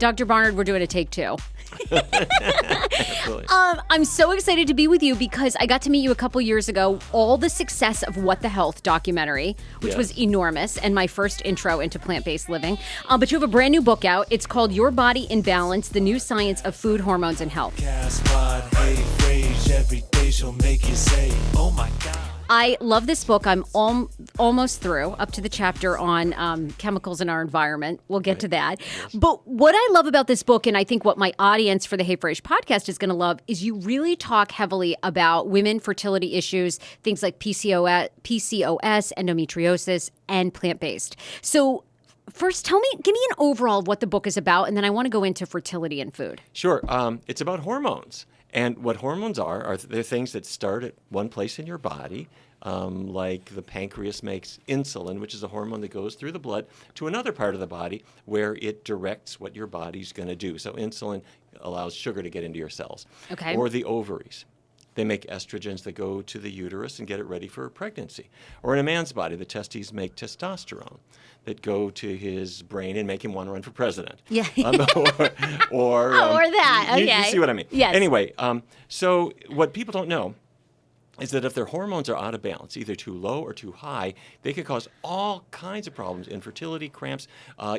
Dr. Barnard, we're doing a take 2. I'm so excited to be with you because I got to meet you a couple years ago. All the success of What the Health documentary, which was enormous, and my first intro into plant-based living. But you have a brand new book out. It's called Your Body in Balance: The New Science of Food, Hormones, and Health. Hey Frase, every day she'll make you say, oh my God. I love this book. I'm almost through, up to the chapter on chemicals in our environment. We'll get to that. Yes. But what I love about this book, and I think what my audience for the Hey Frase podcast is going to love, is you really talk heavily about women fertility issues, things like PCOS, endometriosis, and plant-based. So first, give me an overall of what the book is about, and then I want to go into fertility and food. Sure. It's about hormones. And what hormones are they're things that start at one place in your body, like the pancreas makes insulin, which is a hormone that goes through the blood to another part of the body where it directs what your body's going to do. So insulin allows sugar to get into your cells. Okay. Or the ovaries. They make estrogens that go to the uterus and get it ready for pregnancy. Or in a man's body, the testes make testosterone that go to his brain and make him want to run for president. Yeah. Or that. Okay. You see what I mean? Yes. Anyway, so what people don't know is that if their hormones are out of balance, either too low or too high, they could cause all kinds of problems: infertility, cramps,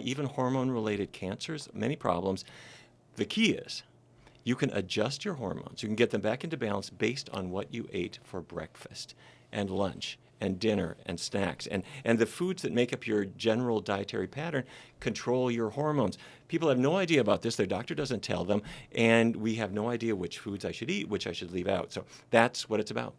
even hormone-related cancers, many problems. The key is you can adjust your hormones. You can get them back into balance based on what you ate for breakfast and lunch and dinner and snacks. And the foods that make up your general dietary pattern control your hormones. People have no idea about this. Their doctor doesn't tell them. And we have no idea which foods I should eat, which I should leave out. So that's what it's about.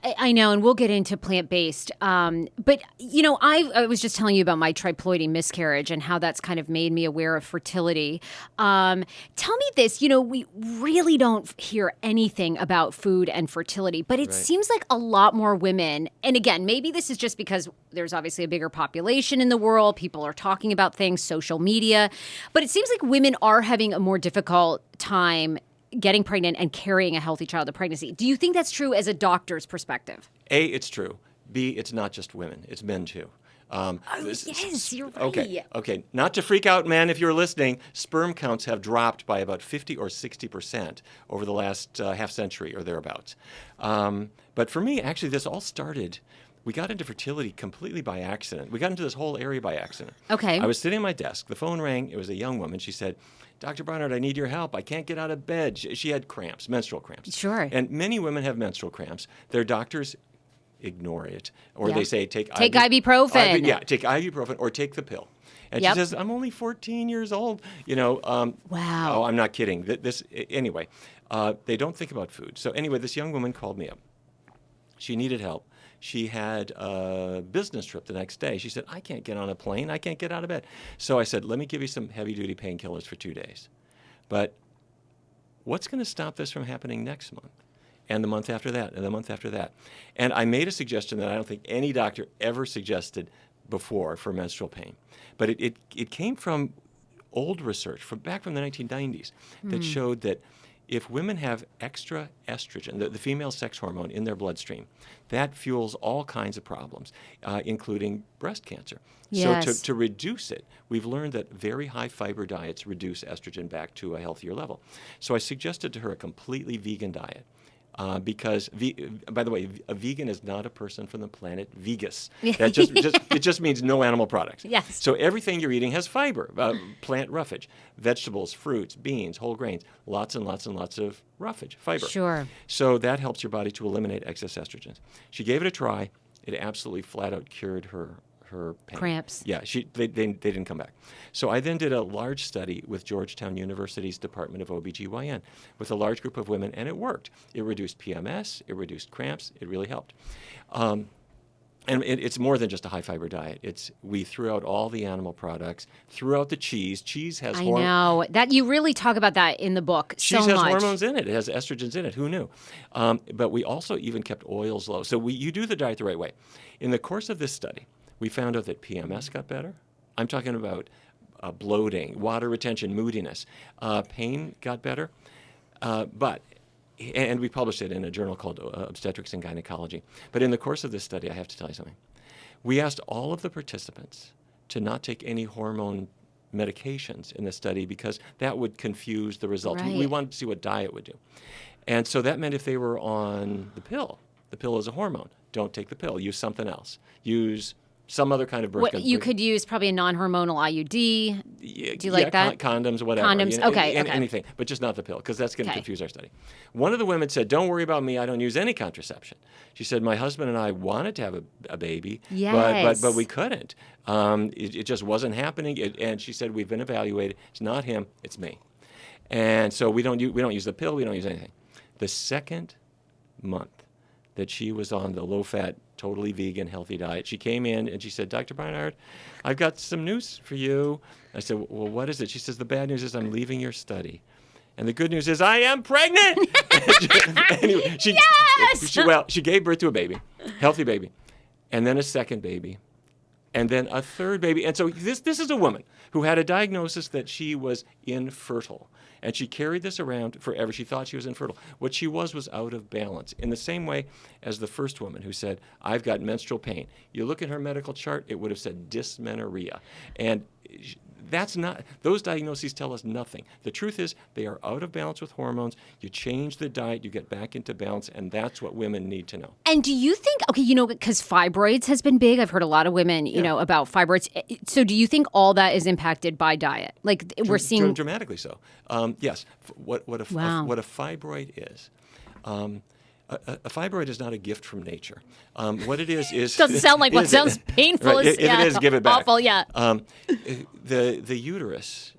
I know, and we'll get into plant-based. But, I was just telling you about my triploidy miscarriage and how that's kind of made me aware of fertility. Tell me this, we really don't hear anything about food and fertility, but it seems like a lot more women, and again, maybe this is just because there's obviously a bigger population in the world, people are talking about things, social media, but it seems like women are having a more difficult time getting pregnant and carrying a healthy child to pregnancy. Do you think that's true as a doctor's perspective? A, it's true. B, it's not just women. It's men, too. Yes, you're right. Okay. Not to freak out, men, if you're listening, sperm counts have dropped by about 50 or 60% over the last half century or thereabouts. But for me, actually, this all started... We got into fertility completely by accident. We got into this whole area by accident. Okay. I was sitting at my desk. The phone rang. It was a young woman. She said, Dr. Barnard, I need your help. I can't get out of bed. She had cramps, menstrual cramps. Sure. And many women have menstrual cramps. Their doctors ignore it. Or they say, take ibuprofen. Take ibuprofen or take the pill. And she says, I'm only 14 years old. Wow. Oh, I'm not kidding. Anyway, they don't think about food. So anyway, this young woman called me up. She needed help. She had a business trip the next day. She said, I can't get on a plane. I can't get out of bed. So I said, let me give you some heavy-duty painkillers for 2 days. But what's going to stop this from happening next month? And the month after that, and the month after that. And I made a suggestion that I don't think any doctor ever suggested before for menstrual pain. But it came from old research, back from the 1990s, that showed that if women have extra estrogen, the female sex hormone, in their bloodstream, that fuels all kinds of problems, including breast cancer. Yes. So to reduce it, we've learned that very high fiber diets reduce estrogen back to a healthier level. So I suggested to her a completely vegan diet. Because, by the way, a vegan is not a person from the planet Vegas. That it just means no animal products. Yes. So everything you're eating has fiber, plant roughage, vegetables, fruits, beans, whole grains, lots and lots and lots of roughage, fiber. Sure. So that helps your body to eliminate excess estrogens. She gave it a try. It absolutely flat out cured her pain. Cramps. Yeah, they didn't come back. So I then did a large study with Georgetown University's Department of OBGYN with a large group of women, and it worked. It reduced PMS, it reduced cramps, it really helped. And it's more than just a high-fiber diet. We threw out all the animal products, threw out the cheese. Cheese has hormones. I know. That you really talk about that in the book so much. Cheese has hormones in it. It has estrogens in it. Who knew? But we also even kept oils low. So you do the diet the right way. In the course of this study, we found out that PMS got better. I'm talking about bloating, water retention, moodiness. Pain got better. And we published it in a journal called Obstetrics and Gynecology. But in the course of this study, I have to tell you something. We asked all of the participants to not take any hormone medications in the study because that would confuse the results. We Right. wanted to see what diet would do. And so that meant if they were on the pill is a hormone. Don't take the pill. Use something else. Use some other kind of birth What control. you could use probably a non-hormonal IUD. Do you like that? Condoms, whatever. Condoms, okay. Anything, but just not the pill, because that's going to Okay. confuse our study. One of the women said, "Don't worry about me. I don't use any contraception." She said, "My husband and I wanted to have a baby, Yes. but we couldn't. It just wasn't happening." And she said, "We've been evaluated. It's not him. It's me." And so we don't use the pill. We don't use anything. The second month that she was on the low-fat, totally vegan, healthy diet, she came in and she said, "Dr. Barnard, I've got some news for you." I said, "Well, what is it?" She says, "The bad news is I'm leaving your study. And the good news is I am pregnant." Anyway, she gave birth to a baby, healthy baby, and then a second baby, and then a third baby. And so this is a woman who had a diagnosis that she was infertile. And she carried this around forever. She thought she was infertile. What she was out of balance. In the same way as the first woman who said, "I've got menstrual pain." You look at her medical chart, it would have said dysmenorrhea. And that's not, those diagnoses tell us nothing. The truth is they are out of balance with hormones. You change the diet, you get back into balance, and that's what women need to know. And do you think, because fibroids has been big, I've heard a lot of women, about fibroids. So do you think all that is impacted by diet? Like we're seeing Dramatically so. Yes. What a fibroid is. A fibroid is not a gift from nature. What it is doesn't sound like what sounds painful. Right, if it is, give it back. Awful, yeah. The uterus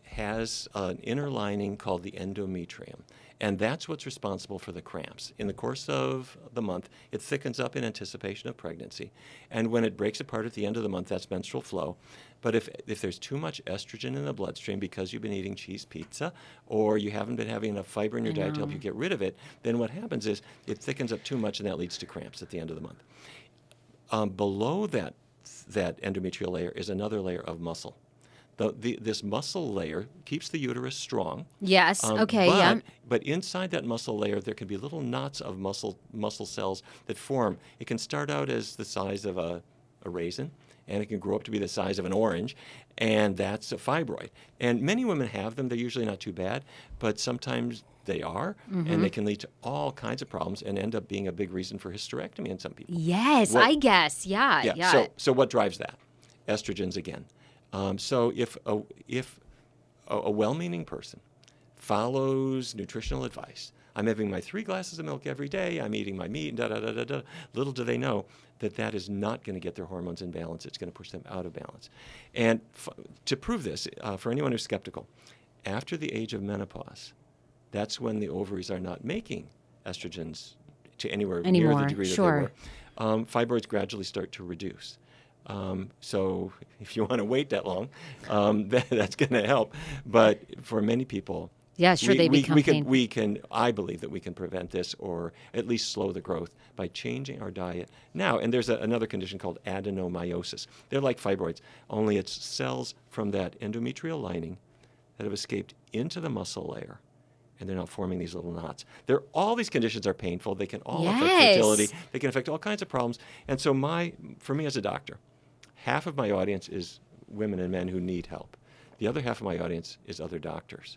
has an inner lining called the endometrium, and that's what's responsible for the cramps. In the course of the month, it thickens up in anticipation of pregnancy, and when it breaks apart at the end of the month, that's menstrual flow. But if there's too much estrogen in the bloodstream because you've been eating cheese pizza or you haven't been having enough fiber in your diet to help you get rid of it, then what happens is it thickens up too much and that leads to cramps at the end of the month. Below that endometrial layer is another layer of muscle. This muscle layer keeps the uterus strong. Yes. Okay. But inside that muscle layer, there can be little knots of muscle cells that form. It can start out as the size of a raisin, and it can grow up to be the size of an orange, and that's a fibroid. And many women have them. They're usually not too bad, but sometimes they are, and they can lead to all kinds of problems and end up being a big reason for hysterectomy in some people. Yes, I guess. Yeah. So what drives that? Estrogens again. So if a well-meaning person follows nutritional advice, I'm having my 3 glasses of milk every day, I'm eating my meat, little do they know that is not going to get their hormones in balance. It's going to push them out of balance. And to prove this, for anyone who's skeptical, after the age of menopause, that's when the ovaries are not making estrogens to anywhere near the degree that they were. Fibroids gradually start to reduce. So if you want to wait that long, that's going to help. But for many people, they become painful. I believe that we can prevent this or at least slow the growth by changing our diet now. And there's another condition called adenomyosis. They're like fibroids, only it's cells from that endometrial lining that have escaped into the muscle layer. And they're now forming these little knots. All these conditions are painful. They can all affect fertility. They can affect all kinds of problems. And so for me as a doctor, half of my audience is women and men who need help. The other half of my audience is other doctors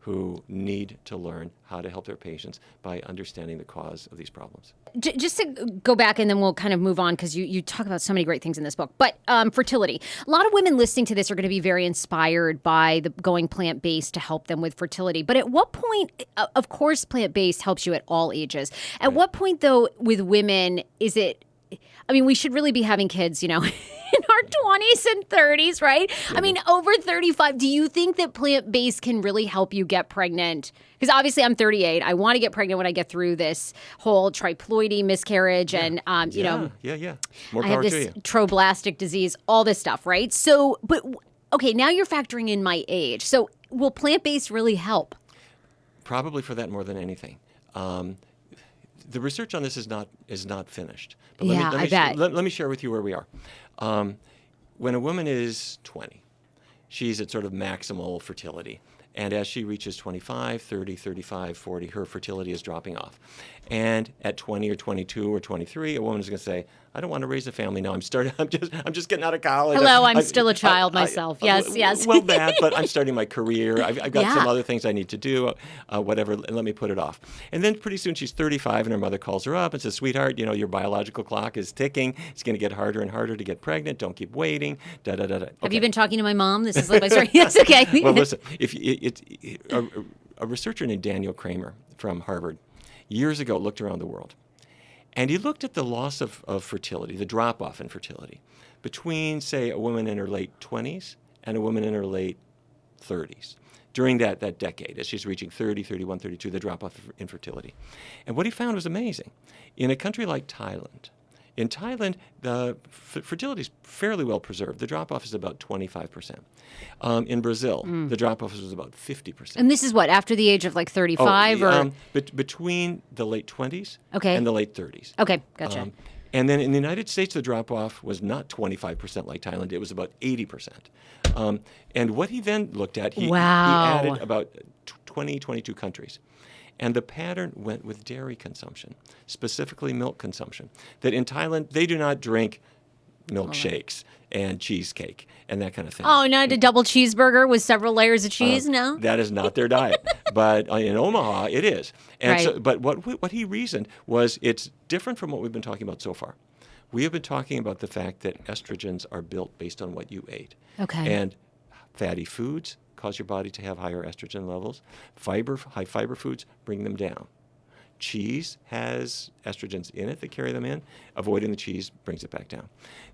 who need to learn how to help their patients by understanding the cause of these problems. Just to go back and then we'll kind of move on because you talk about so many great things in this book. But fertility. A lot of women listening to this are going to be very inspired by going plant-based to help them with fertility. But at what point, of course, plant-based helps you at all ages. At what point, though, with women, is it, we should really be having kids, in our 20s and 30s, right? Yeah. Over 35, do you think that plant-based can really help you get pregnant? Because obviously I'm 38. I want to get pregnant when I get through this whole triploidy miscarriage and, More I power have this troublastic disease, all this stuff, right? So, but, okay, now you're factoring in my age. So will plant-based really help? Probably for that more than anything. The research on this is not finished. But let me share with you where we are. When a woman is 20, she's at sort of maximal fertility. And as she reaches 25, 30, 35, 40, her fertility is dropping off. And at 20 or 22 or 23, a woman is going to say, I don't want to raise a family now. I'm just getting out of college. Hello, I'm still a child myself. Yes. Well, that, but I'm starting my career. I've got Yeah. some other things I need to do, whatever, and let me put it off. And then pretty soon she's 35 and her mother calls her up and says, sweetheart, your biological clock is ticking. It's going to get harder and harder to get pregnant. Don't keep waiting. Da-da-da-da. Have you been talking to my mom? This is like my story. Yes, okay. Well, listen, a researcher named Daniel Kramer from Harvard years ago looked around the world. And he looked at the loss of fertility, the drop-off in fertility, between, say, a woman in her late 20s and a woman in her late 30s. During that decade, as she's reaching 30, 31, 32, the drop-off in fertility. And what he found was amazing. In a country like Thailand, the fertility is fairly well preserved. The drop-off is about 25%. In Brazil, the drop-off was about 50%. And this is what, after the age of like 35 or? Between the late 20s Okay. and the late 30s. Okay, gotcha. And then in the United States, the drop-off was not 25% like Thailand. It was about 80%. And what he then looked at, he added about 20, 22 countries. And the pattern went with dairy consumption, specifically milk consumption. That in Thailand, they do not drink milkshakes and cheesecake and that kind of thing. Oh, not a double cheeseburger with several layers of cheese? No? That is not their diet. But in Omaha, it is. And Right. so, but what he reasoned was it's different from what we've been talking about so far. We have been talking about the fact that estrogens are built based on what you ate. Okay. And fatty foods cause your body to have higher estrogen levels. High fiber foods bring them down. Cheese has estrogens in it that carry them in. Avoiding the cheese brings it back down.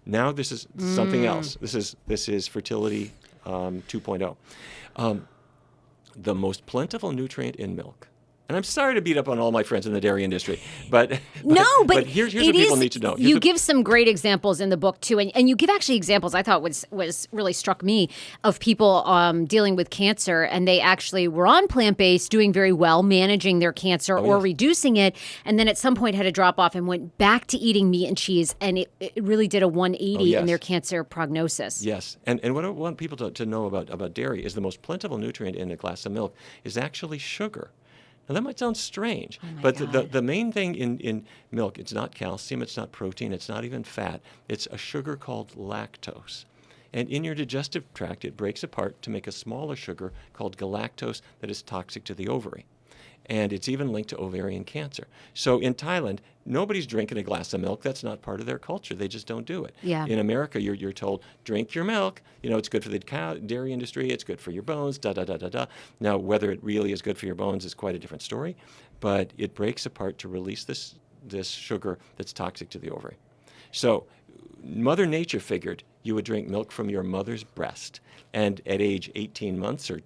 Now this is something else. This is fertility 2.0. The most plentiful nutrient in milk. And I'm sorry to beat up on all my friends in the dairy industry, but here's what people need to know. You give some great examples in the book too, and you give actually examples I thought was really struck me of people dealing with cancer, and they actually were on plant-based, doing very well, managing their cancer or reducing it, and then at some point had a drop off and went back to eating meat and cheese, and it really did a 180 in their cancer prognosis. Yes, and what I want people to know about dairy is the most plentiful nutrient in a glass of milk is actually sugar. Now, that might sound strange, but the main thing in milk, it's not calcium, it's not protein, it's not even fat. It's a sugar called lactose. And in your digestive tract, it breaks apart to make a smaller sugar called galactose that is toxic to the ovary. And it's even linked to ovarian cancer. So in Thailand, nobody's drinking a glass of milk. That's not part of their culture. They just don't do it. Yeah. In America, you're told, drink your milk. It's good for the dairy industry. It's good for your bones, da-da-da-da-da. Now, whether it really is good for your bones is quite a different story. But it breaks apart to release this sugar that's toxic to the ovary. So Mother Nature figured you would drink milk from your mother's breast. And at age 18 months or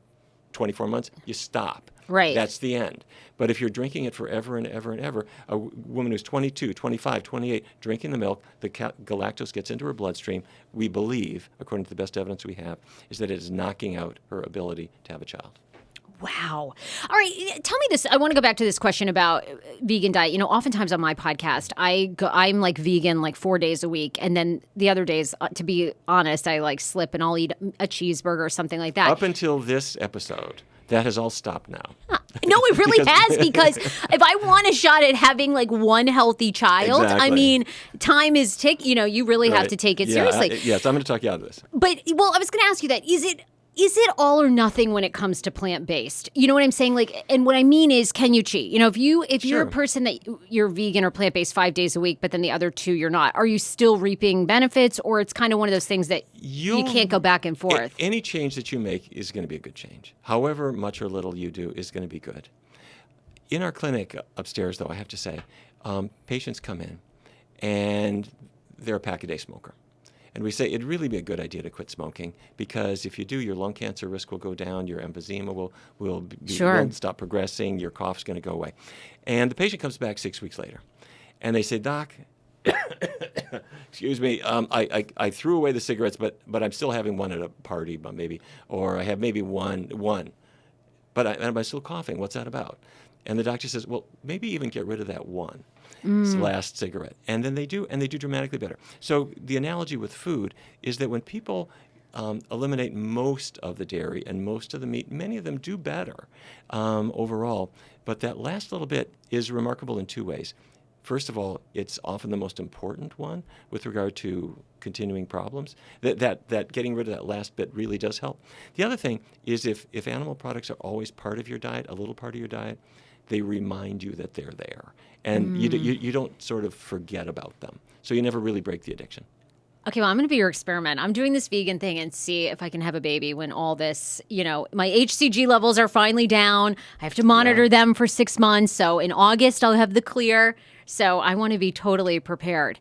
24 months, you stop. Right. That's the end. But if you're drinking it forever and ever and ever, a woman who's 22, 25, 28, drinking the milk, the galactose gets into her bloodstream, we believe, according to the best evidence we have, is that it is knocking out her ability to have a child. Wow. All right. Tell me this. I want to go back to this question about vegan diet. Oftentimes on my podcast, I'm like vegan like 4 days a week. And then the other days, to be honest, I like slip and I'll eat a cheeseburger or something like that. Up until this episode, that has all stopped now. No, it really has, because if I want a shot at having like one healthy child, Exactly. I mean, time is you really have Right. to take it Yeah, seriously. yes, I'm going to talk you out of this. But, I was going to ask you that. Is it all or nothing when it comes to plant-based? You know what I'm saying? Like, and what I mean is, can you cheat? If you're Sure. a person that you're vegan or plant-based 5 days a week, but then the other 2 you're not, are you still reaping benefits, or it's kind of one of those things that you can't go back and forth? Any change that you make is going to be a good change. However much or little you do is going to be good. In our clinic upstairs, though, I have to say, patients come in and they're a pack-a-day smoker. And we say it'd really be a good idea to quit smoking, because if you do, your lung cancer risk will go down, your emphysema will stop progressing, your cough's going to go away. And the patient comes back 6 weeks later, and they say, Doc, excuse me, I threw away the cigarettes, but I'm still having one at a party, but maybe, or I have maybe one, but I'm still coughing. What's that about? And the doctor says, well, maybe even get rid of that one. Last cigarette. And then they do dramatically better. So the analogy with food is that when people eliminate most of the dairy and most of the meat. Many of them do better overall. But that last little bit is remarkable in two ways. First of all, it's often the most important one with regard to continuing problems. That getting rid of that last bit really does help. The other thing is if animal products are always part of your diet, a little part of your diet, they remind you that they're there. And you don't sort of forget about them. So you never really break the addiction. Okay, well, I'm going to be your experiment. I'm doing this vegan thing and see if I can have a baby when all this, my HCG levels are finally down. I have to monitor them for 6 months. So in August, I'll have the clear. So I want to be totally prepared.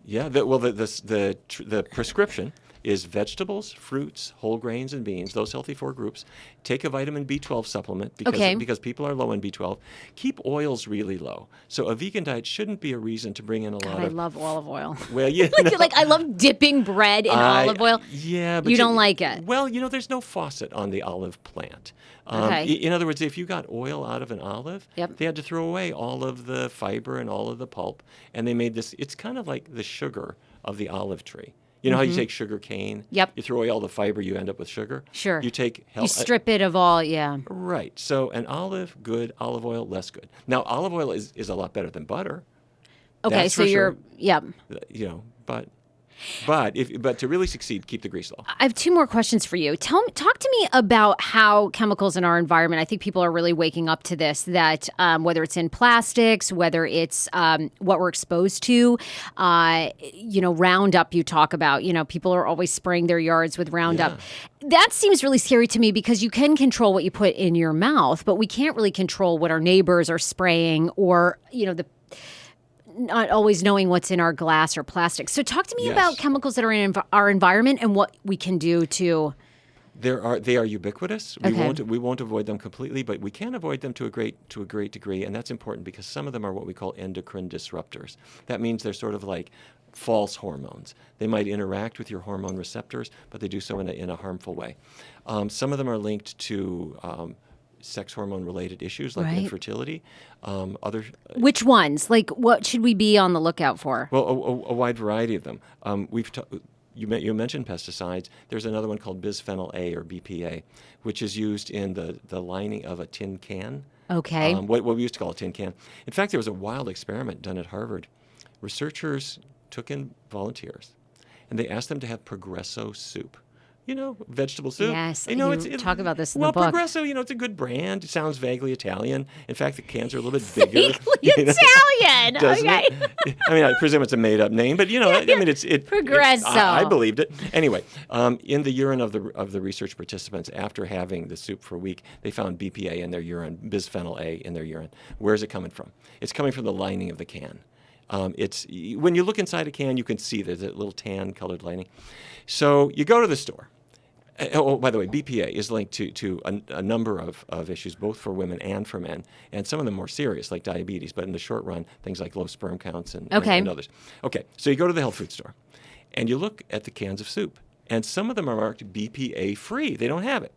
Yeah, the prescription is vegetables, fruits, whole grains, and beans, those healthy 4 groups. Take a vitamin B12 supplement because people are low in B12. Keep oils really low. So a vegan diet shouldn't be a reason to bring in a lot of... I love olive oil. Well, yeah. I love dipping bread in olive oil. Yeah, but you don't like it. Well, there's no faucet on the olive plant. Okay. In other words, if you got oil out of an olive, Yep. they had to throw away all of the fiber and all of the pulp, and they made this. It's kind of like the sugar of the olive tree. You know how you take sugar cane? Yep. You throw away all the fiber, you end up with sugar? Sure. You take... You strip it of all, yeah. Right. So an olive, good. Olive oil, less good. Now, olive oil is a lot better than butter. Okay, That's so for you're... sure. Yeah. But to really succeed, keep the grease low. I have 2 more questions for you. Talk to me about how chemicals in our environment, I think people are really waking up to this, that whether it's in plastics, whether it's what we're exposed to, Roundup you talk about, people are always spraying their yards with Roundup. Yeah. That seems really scary to me because you can control what you put in your mouth, but we can't really control what our neighbors are spraying or, not always knowing what's in our glass or plastic. So talk to me about chemicals that are in our environment and what we can do to... They are ubiquitous. We won't avoid them completely, but we can avoid them to a great degree, and that's important because some of them are what we call endocrine disruptors. That means they're sort of like false hormones. They might interact with your hormone receptors, but they do so in a harmful way. Some of them are linked to sex hormone-related issues like infertility. Which ones? Like, what should we be on the lookout for? Well, a wide variety of them. You mentioned pesticides. There's another one called bisphenol A or BPA, which is used in the lining of a tin can. Okay. What we used to call a tin can. In fact, there was a wild experiment done at Harvard. Researchers took in volunteers, and they asked them to have Progresso soup. Vegetable soup. Yes, you talk about this in the book. Well, Progresso, it's a good brand. It sounds vaguely Italian. In fact, the cans are a little bit bigger. Italian. Doesn't Okay. it? I mean, I presume it's a made-up name, but Progresso. I believed it. Anyway, in the urine of the research participants, after having the soup for a week, they found BPA in their urine, bisphenol A in their urine. Where is it coming from? It's coming from the lining of the can. When you look inside a can, you can see there's a little tan-colored lining. So you go to the store. Oh, by the way, BPA is linked to a number of issues, both for women and for men, and some of them more serious, like diabetes, but in the short run, things like low sperm counts and others. Okay, so you go to the health food store, and you look at the cans of soup, and some of them are marked BPA-free. They don't have it,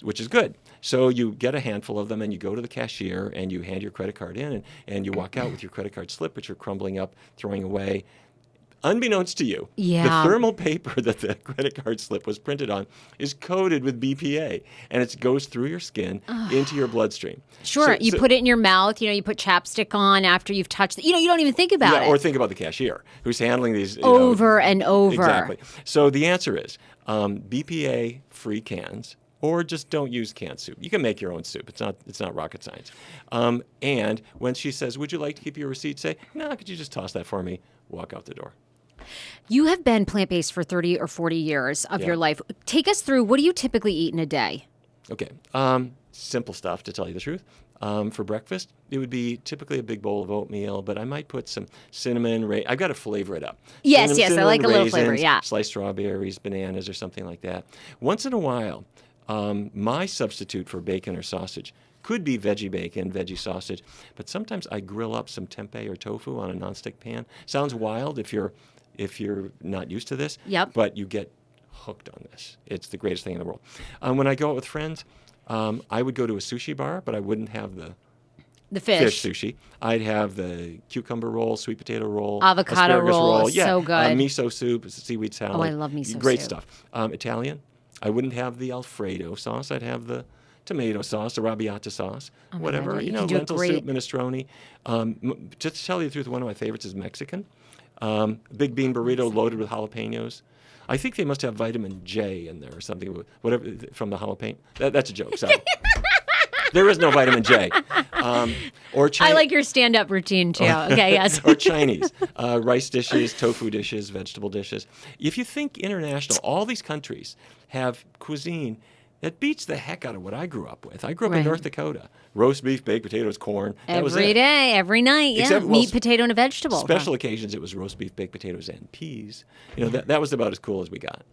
which is good. So you get a handful of them, and you go to the cashier, and you hand your credit card in, and you walk out with your credit card slip, which you're crumbling up, throwing away. Unbeknownst to you, the thermal paper that the credit card slip was printed on is coated with BPA, and it goes through your skin into your bloodstream. Sure, you put it in your mouth. You put chapstick on after you've touched it. You don't even think about it. Or think about the cashier who's handling these over and over. Exactly. So the answer is BPA-free cans. Or just don't use canned soup. You can make your own soup. It's not rocket science. And when she says, "Would you like to keep your receipt?" Say, "No, could you just toss that for me?" Walk out the door. You have been plant-based for 30 or 40 years of your life. Take us through, what do you typically eat in a day? Okay. Simple stuff, to tell you the truth. For breakfast, it would be typically a big bowl of oatmeal, but I might put some cinnamon. I've got to flavor it up. Yes, I like a little flavor, yeah. Sliced strawberries, bananas, or something like that. Once in a while, my substitute for bacon or sausage could be veggie bacon, veggie sausage, but sometimes I grill up some tempeh or tofu on a nonstick pan. Sounds wild if you're not used to this, but you get hooked on this. It's the greatest thing in the world. When I go out with friends, I would go to a sushi bar, but I wouldn't have the The fish. sushi. I'd have the cucumber roll, sweet potato roll, Avocado asparagus roll is so good. miso soup, seaweed salad. Oh, I love miso Great soup. stuff. Italian. I wouldn't have the Alfredo sauce. I'd have the tomato sauce, the arrabbiata sauce, whatever. God, you You know, can do it lentil great. soup, minestrone. Just to tell you the truth, one of my favorites is Mexican. Big bean burrito loaded with jalapenos. I think they must have vitamin J in there or something, whatever from the jalapeno. That's a joke. Sorry. There is no vitamin J. Or I like your stand-up routine too. Okay, yes. or Chinese. Rice dishes, tofu dishes, vegetable dishes. If you think international, all these countries have cuisine that beats the heck out of what I grew up with. I grew up in Right. North Dakota. Roast beef, baked potatoes, corn. That was Every it. day, every night, yeah. Except, well, Meat, potato, and a vegetable. Special occasions, it was roast beef, baked potatoes, and peas. You know, that was about as cool as we got.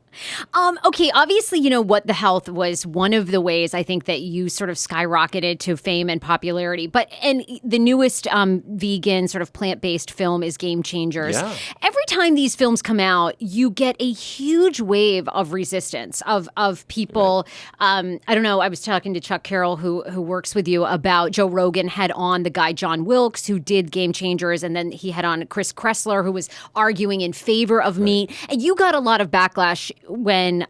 Okay, obviously, you know, What the Health was one of the ways I think that you sort of skyrocketed to fame and popularity. And the newest vegan sort of plant-based film is Game Changers. Yeah. Every time these films come out, you get a huge wave of resistance of people. I don't know. I was talking to Chuck Carroll, who works with you, about Joe Rogan had on the guy John Wilkes, who did Game Changers, and then he had on Chris Kressler, who was arguing in favor of meat. And you got a lot of backlash when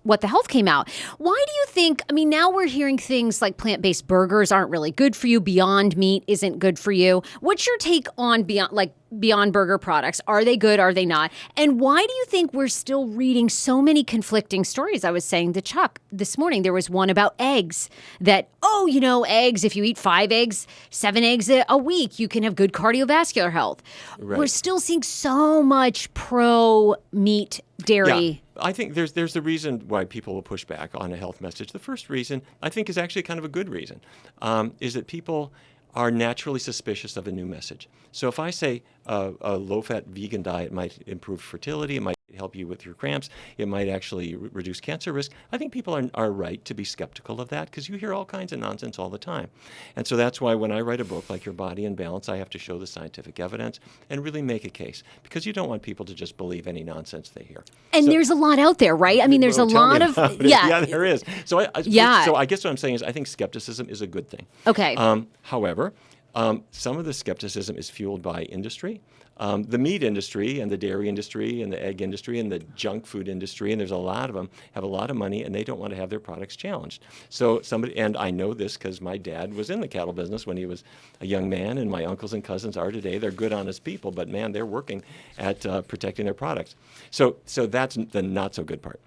What the Health came out. Why do you think, I mean, now we're hearing things like plant-based burgers aren't really good for you, Beyond Meat isn't good for you. What's your take on Beyond Burger products? Are they good? Are they not? And why do you think we're still reading so many conflicting stories? I was saying to Chuck this morning, there was one about eggs that, eggs, if you eat 5 eggs, 7 eggs a week, you can have good cardiovascular health. Right. We're still seeing so much pro-meat dairy. Yeah. I think there's a reason why people will push back on a health message. The first reason, I think, is actually kind of a good reason, is that people are naturally suspicious of a new message. So if I say a low-fat vegan diet might improve fertility, it might help you with your cramps, it might actually reduce cancer risk, I think people are right to be skeptical of that because you hear all kinds of nonsense all the time. And so that's why when I write a book like Your Body in Balance, I have to show the scientific evidence and really make a case because you don't want people to just believe any nonsense they hear. And there's a lot out there, right? I mean, there's Well, a tell me lot of, about it. yeah. Yeah, there is. So I guess what I'm saying is I think skepticism is a good thing. Okay. However, some of the skepticism is fueled by industry. The meat industry and the dairy industry and the egg industry and the junk food industry, and there's a lot of them, have a lot of money and they don't want to have their products challenged. So and I know this because my dad was in the cattle business when he was a young man, and my uncles and cousins are today. They're good, honest people, but man, they're working at protecting their products. So that's the not so good part.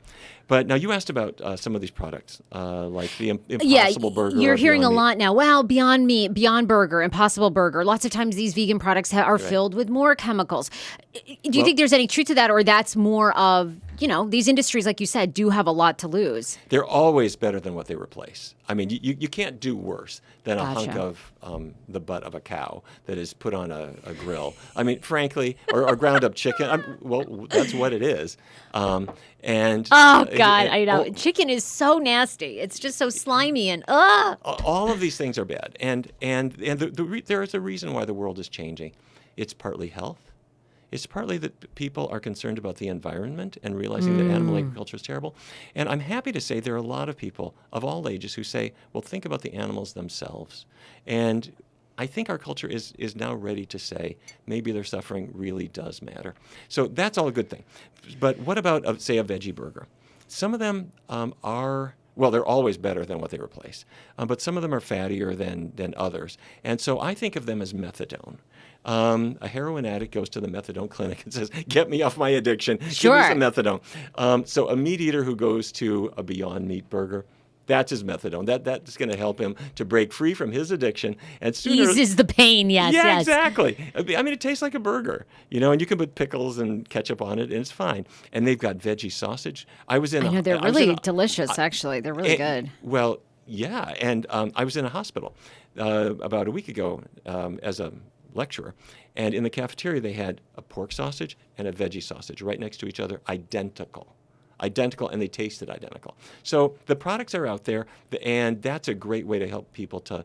But now you asked about some of these products, like the Impossible Burger. You're or hearing a Beyond Meat. lot now. Well, Beyond Meat, Beyond Burger, Impossible Burger. Lots of times these vegan products are filled with more chemicals. Do you think there's any truth to that, or that's more of, these industries, like you said, do have a lot to lose? They're always better than what they replace. I mean, you can't do worse than a hunk of the butt of a cow that is put on a grill. I mean, frankly, or ground up chicken. Well, that's what it is. Oh, God, I know. Chicken is so nasty. It's just so slimy and all of these things are bad. And there is a reason why the world is changing. It's partly health. It's partly that people are concerned about the environment and realizing that animal agriculture is terrible. And I'm happy to say there are a lot of people of all ages who say, well, think about the animals themselves. And I think our culture is now ready to say maybe their suffering really does matter. So that's all a good thing. But what about, say, a veggie burger? Some of them they're always better than what they replace. But some of them are fattier than others. And so I think of them as methadone. A heroin addict goes to the methadone clinic and says, get me off my addiction. Sure. Give me some methadone. So a meat eater who goes to a Beyond Meat burger, that's his methadone. That's going to help him to break free from his addiction. And sooner, eases the pain, yes. Yeah, exactly. I mean, it tastes like a burger, and you can put pickles and ketchup on it, and it's fine. And they've got veggie sausage. I know they're really delicious, actually. They're really good. Well, yeah. And I was in a hospital about a week ago as a lecturer, and in the cafeteria they had a pork sausage and a veggie sausage right next to each other, identical, and they tasted identical. So the products are out there, and that's a great way to help people to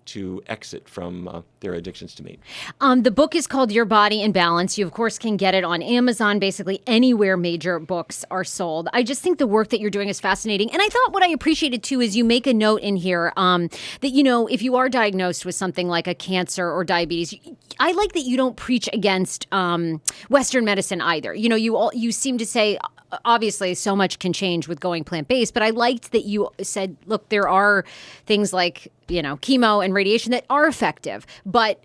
to exit from their addictions to meat. The book is called Your Body in Balance. You, of course, can get it on Amazon, basically anywhere major books are sold. I just think the work that you're doing is fascinating. And I thought what I appreciated, too, is you make a note in here that, if you are diagnosed with something like a cancer or diabetes, I like that you don't preach against Western medicine either. You seem to say, obviously, so much can change with going plant-based, but I liked that you said, look, there are things like, chemo and radiation that are effective, but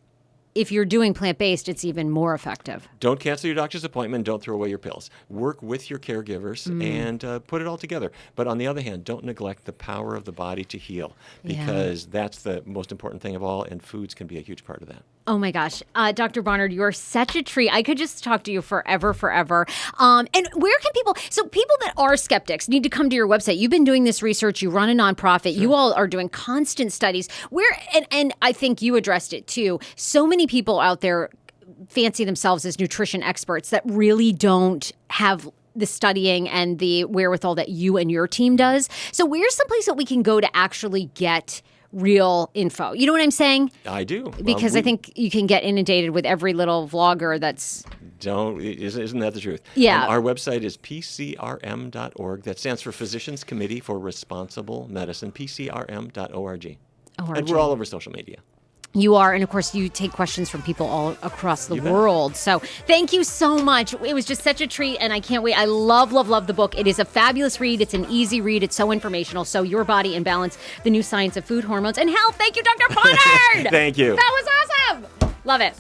if you're doing plant-based, it's even more effective. Don't cancel your doctor's appointment. Don't throw away your pills. Work with your caregivers and put it all together. But on the other hand, don't neglect the power of the body to heal, because that's the most important thing of all, and foods can be a huge part of that. Oh my gosh. Dr. Barnard, you are such a treat. I could just talk to you forever. And where can people that are skeptics need to come to your website? You've been doing this research. You run a nonprofit. Sure. You all are doing constant studies. And I think you addressed it too. So many people out there fancy themselves as nutrition experts that really don't have the studying and the wherewithal that you and your team does. So where's someplace that we can go to actually get real info? You know what I'm saying? I do. Because I think you can get inundated with every little vlogger that's... Isn't that the truth? Yeah. Our website is pcrm.org. That stands for Physicians Committee for Responsible Medicine, pcrm.org. And we're all over social media. You are, and of course, you take questions from people all across the world. So thank you so much. It was just such a treat, and I can't wait. I love the book. It is a fabulous read. It's an easy read. It's so informational. So Your Body in Balance, The New Science of Food, Hormones, and Health. Thank you, Dr. Barnard. Thank you. That was awesome. Love it.